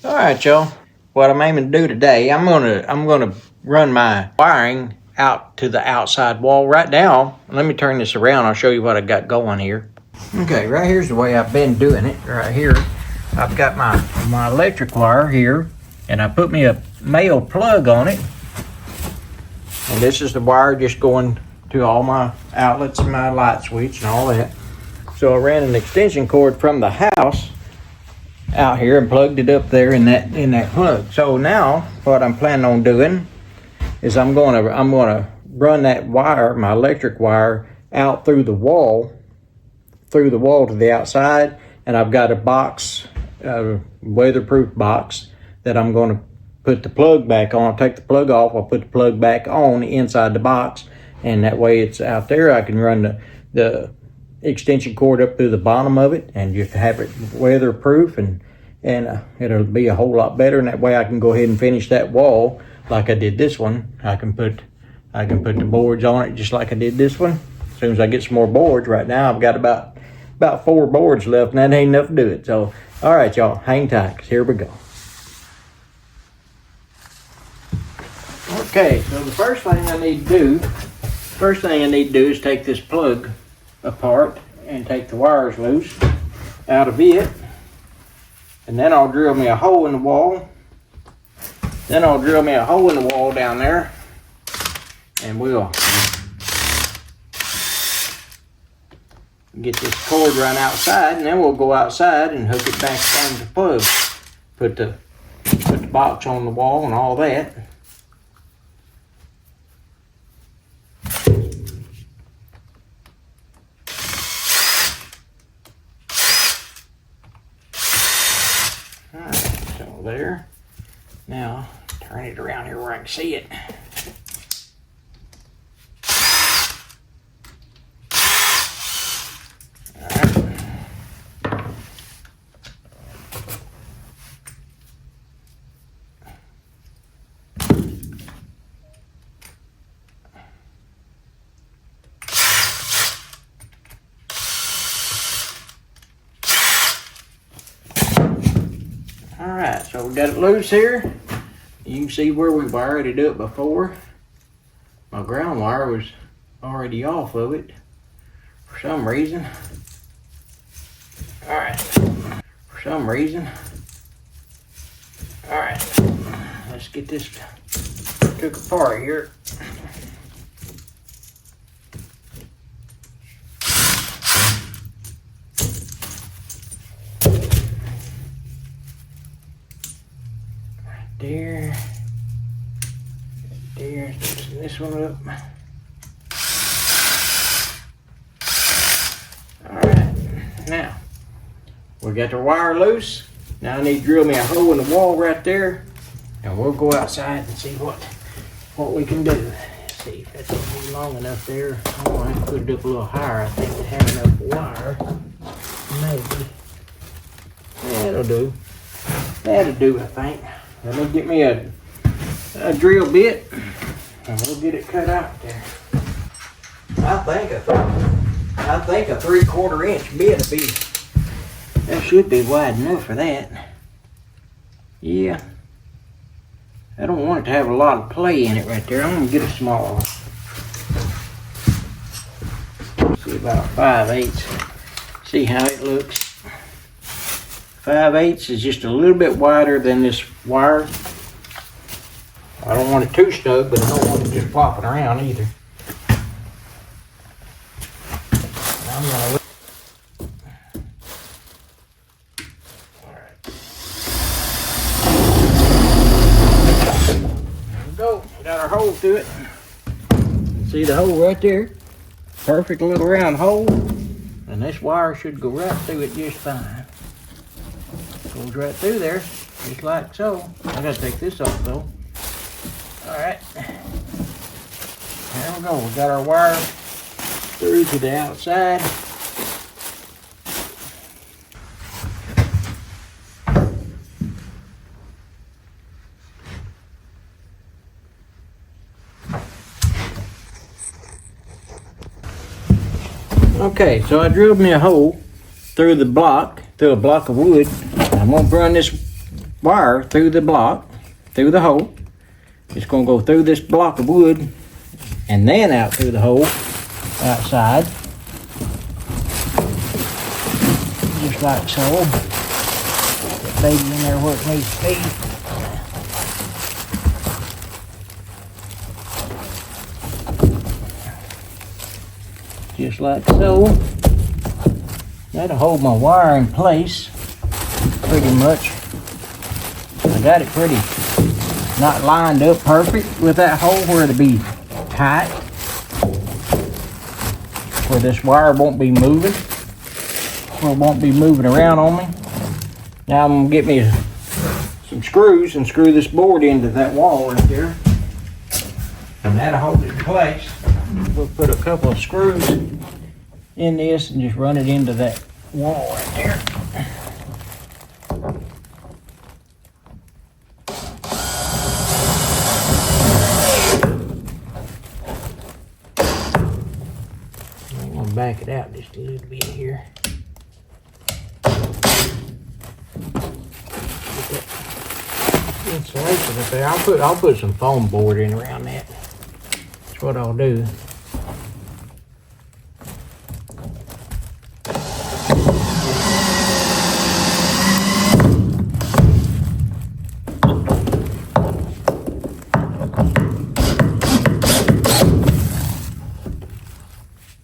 All right, y'all. What I'm aiming to do today, I'm gonna run my wiring out to the outside wall right now. Let me turn this around. I'll show you what I got going here. Okay, right here's the way I've been doing it. Right here, I've got my electric wire here, and I put me a male plug on it. And this is the wire just going to all my outlets and my light switch and all that. So I ran an extension cord from the house out here and plugged it up there in that plug. So now what I'm planning on doing is I'm gonna run that wire, my electric wire, out through the wall to the outside, and I've got a box, a weatherproof box that I'm gonna put the plug back on. I'll take the plug off, I'll put the plug back on inside the box, and that way it's out there. I can run the extension cord up through the bottom of it and just have it weatherproof, and it'll be a whole lot better. And that way I can go ahead and finish that wall like I did this one. I can put the boards on it just like I did this one. As soon as I get some more boards, right now I've got about 4 boards left, and that ain't enough to do it. So all right, y'all, hang tight, 'cause here we go. Okay, so the first thing I need to do is take this plug apart and take the wires loose out of it. And then I'll drill me a hole in the wall. Then I'll drill me a hole in the wall down there. And we'll get this cord run outside, and then we'll go outside and hook it back on the plug. Put the box on the wall and all that. There. Now turn it around here where I can see it. Alright, so we got it loose here. You can see where we've already done it before. My ground wire was already off of it for some reason. Alright, Alright, let's get this took apart here. There, loosen this one up. Alright, now we got the wire loose. Now I need to drill me a hole in the wall right there, and we'll go outside and see what we can do. Let's see if that's gonna be long enough there. I'm gonna have to put it up a little higher, I think, to have enough wire. Maybe. That'll do. I think. Let me get me a drill bit, and we'll get it cut out there. I think a 3/4 inch bit that should be wide enough for that. Yeah. I don't want it to have a lot of play in it right there. I'm gonna get a small one. See, about 5/8. See how it looks. 5/8 is just a little bit wider than this wire. I don't want it too snug, but I don't want it just flopping around either. I'm gonna... Alright. There we go. Got our hole to it. See the hole right there? Perfect little round hole. And this wire should go right through it just fine. Goes right through there, just like so. I gotta take this off though. Alright. There we go. We got our wire through to the outside. Okay, so I drilled me a hole through a block of wood. I'm gonna run this wire through the block, through the hole. It's going to go through this block of wood and then out through the hole outside. Just like so. Get baby in there where it needs to be. Just like so. That'll hold my wire in place pretty much. I got it pretty not lined up perfect with that hole where it'll be tight, where this wire won't be moving, where it won't be moving around on me. Now I'm gonna get me some screws and screw this board into that wall right there, and that'll hold it in place. We'll put a couple of screws in this and just run it into that wall right there. I'm gonna back it out just a little bit here. Insulation up there. I'll put some foam board in around that. That's what I'll do.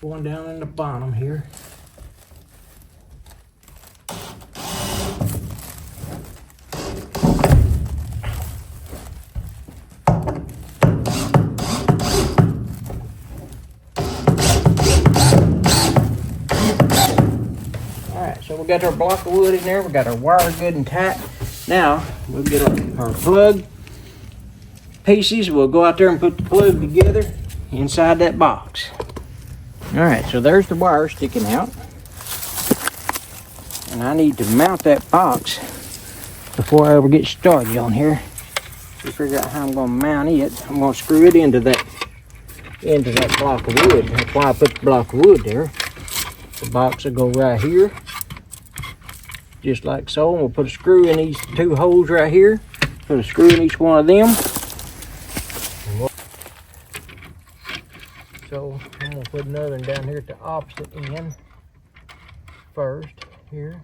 Going down in the bottom here. So we got our block of wood in there. We got our wire good and tight. Now we'll get our plug pieces. We'll go out there and put the plug together inside that box. All right, so there's the wire sticking out. And I need to mount that box before I ever get started on here. To figure out how I'm going to mount it. I'm going to screw it into that block of wood. That's why I put the block of wood there. The box will go right here, just like so. And we'll put a screw in these two holes right here. Put a screw in each one of them. So I'm going to put another one down here at the opposite end first here.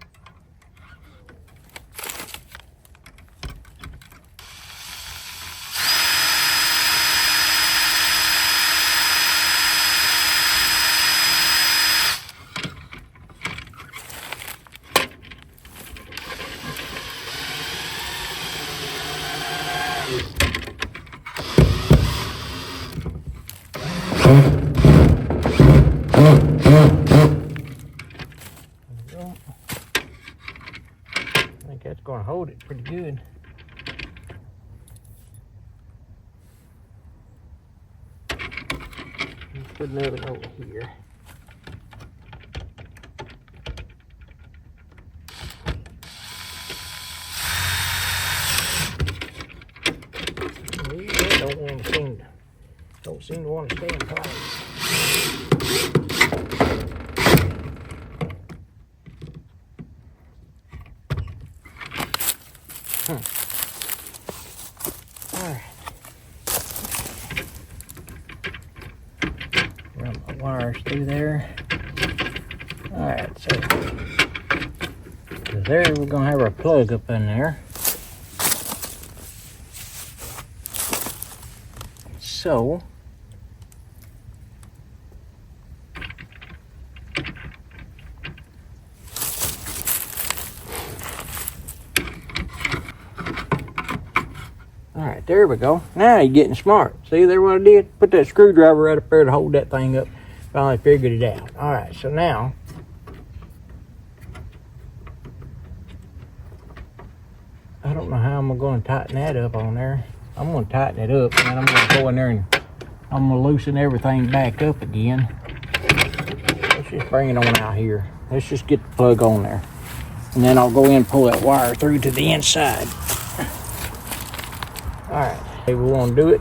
I think that's going to hold it pretty good. Let's put another one over here. Don't seem to want to stay in place. Alright. Run my wires through there. Alright, so there we're gonna have our plug up in there. So alright, there we go. Now you're getting smart. See there what I did? Put that screwdriver right up there to hold that thing up. Finally figured it out. Alright, so now I don't know how I'm going to tighten that up on there. I'm going to tighten it up, and then I'm going to go in there and I'm going to loosen everything back up again. Let's just bring it on out here. Let's just get the plug on there. And then I'll go in and pull that wire through to the inside. Alright, okay, we want to do it.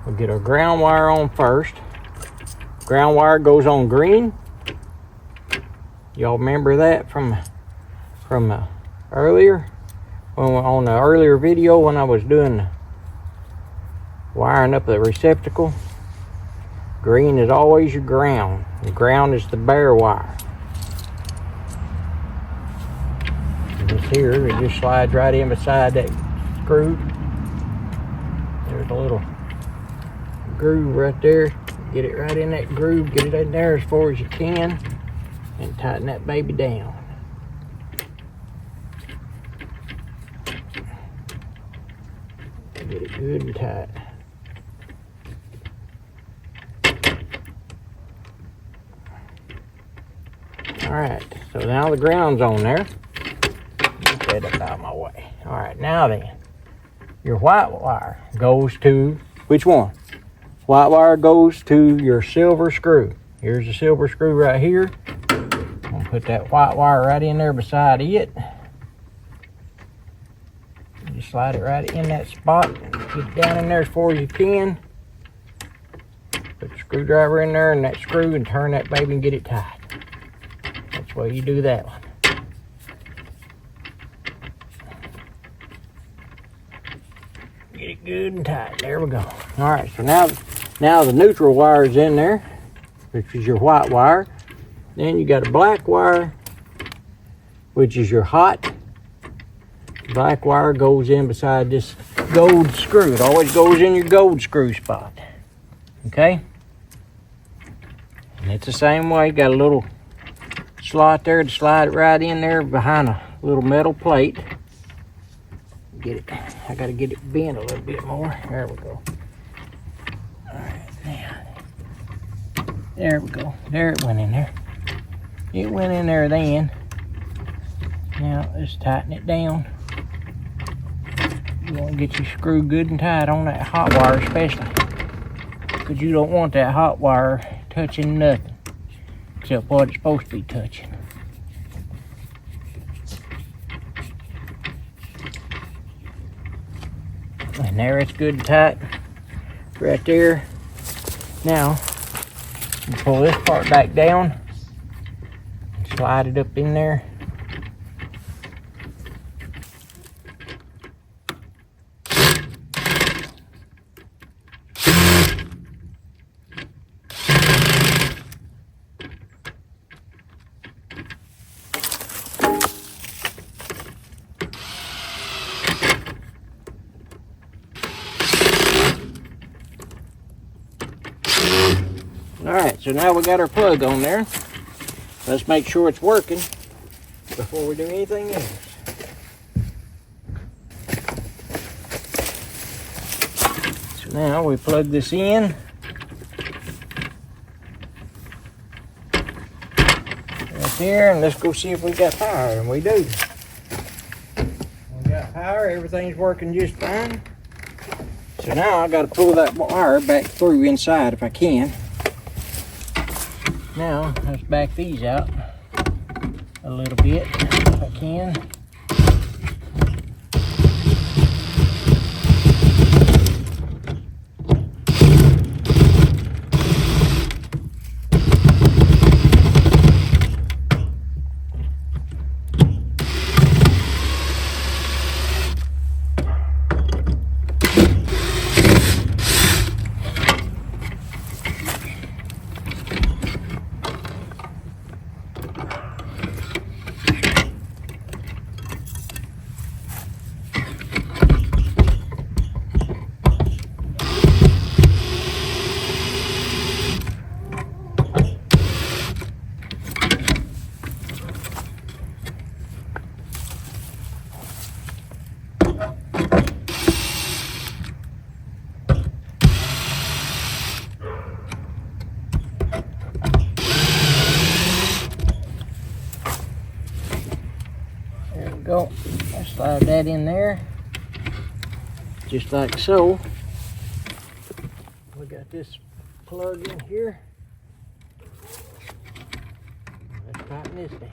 We'll get our ground wire on first. Ground wire goes on green. Y'all remember that from earlier? on the earlier video when I was doing wiring up the receptacle. Green is always your ground. The ground is the bare wire. And this here, it just slides right in beside that screw. There's a little groove right there. Get it right in that groove. Get it in there as far as you can. And tighten that baby down. Get it good and tight. Alright, so now the ground's on there. Get that up out of my way. Alright, now then, your white wire goes to, which one? White wire goes to your silver screw. Here's the silver screw right here. I'm going to put that white wire right in there beside it. Just slide it right in that spot. Get it down in there as far as you can. Put the screwdriver in there and that screw and turn that baby and get it tight. That's why you do that one. Get it good and tight. There we go. Alright, so now the neutral wire is in there, which is your white wire. Then you got a black wire, which is your hot. Black wire goes in beside this gold screw. It always goes in your gold screw spot. Okay? And it's the same way. Got a little slot there to slide it right in there behind a little metal plate. Get it. I gotta get it bent a little bit more. There we go. Alright, now. There we go. There it went in there. It went in there then. Now let's tighten it down. You want to get your screw good and tight on that hot wire especially. Because you don't want that hot wire touching nothing. Except what it's supposed to be touching. And there it's good and tight. Right there. Now, you pull this part back down. Slide it up in there. Alright, so now we got our plug on there. Let's make sure it's working before we do anything else. So now we plug this in. Right there, and let's go see if we got power, and we do. We got power, everything's working just fine. So now I gotta pull that wire back through inside if I can. Now, let's back these out a little bit if I can. Go. I slide that in there, just like so. We got this plug in here. Let's tighten this down.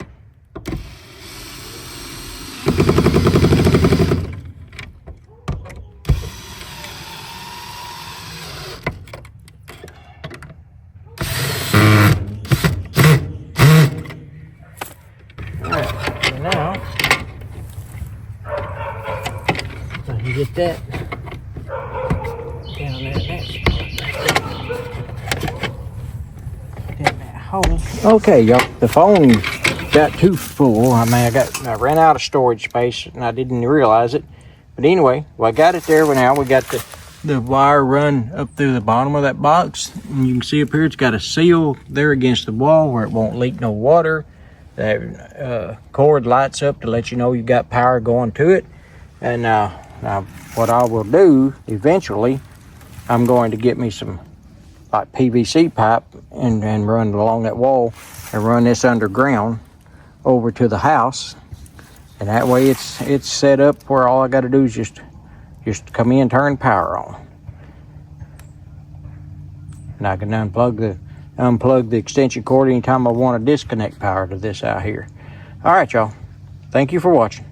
Alright, so now and get that down there in that hole. Okay, y'all, the phone got too full. I ran out of storage space and I didn't realize it. But anyway, well, I got it there. Now we got the wire run up through the bottom of that box. And you can see up here, it's got a seal there against the wall where it won't leak no water. That cord lights up to let you know you got power going to it. And now what I will do eventually, I'm going to get me some like PVC pipe and run it along that wall and run this underground over to the house. And that way it's set up where all I got to do is just come in, turn power on. And I can unplug the extension cord anytime I want to disconnect power to this out here. All right, y'all. Thank you for watching.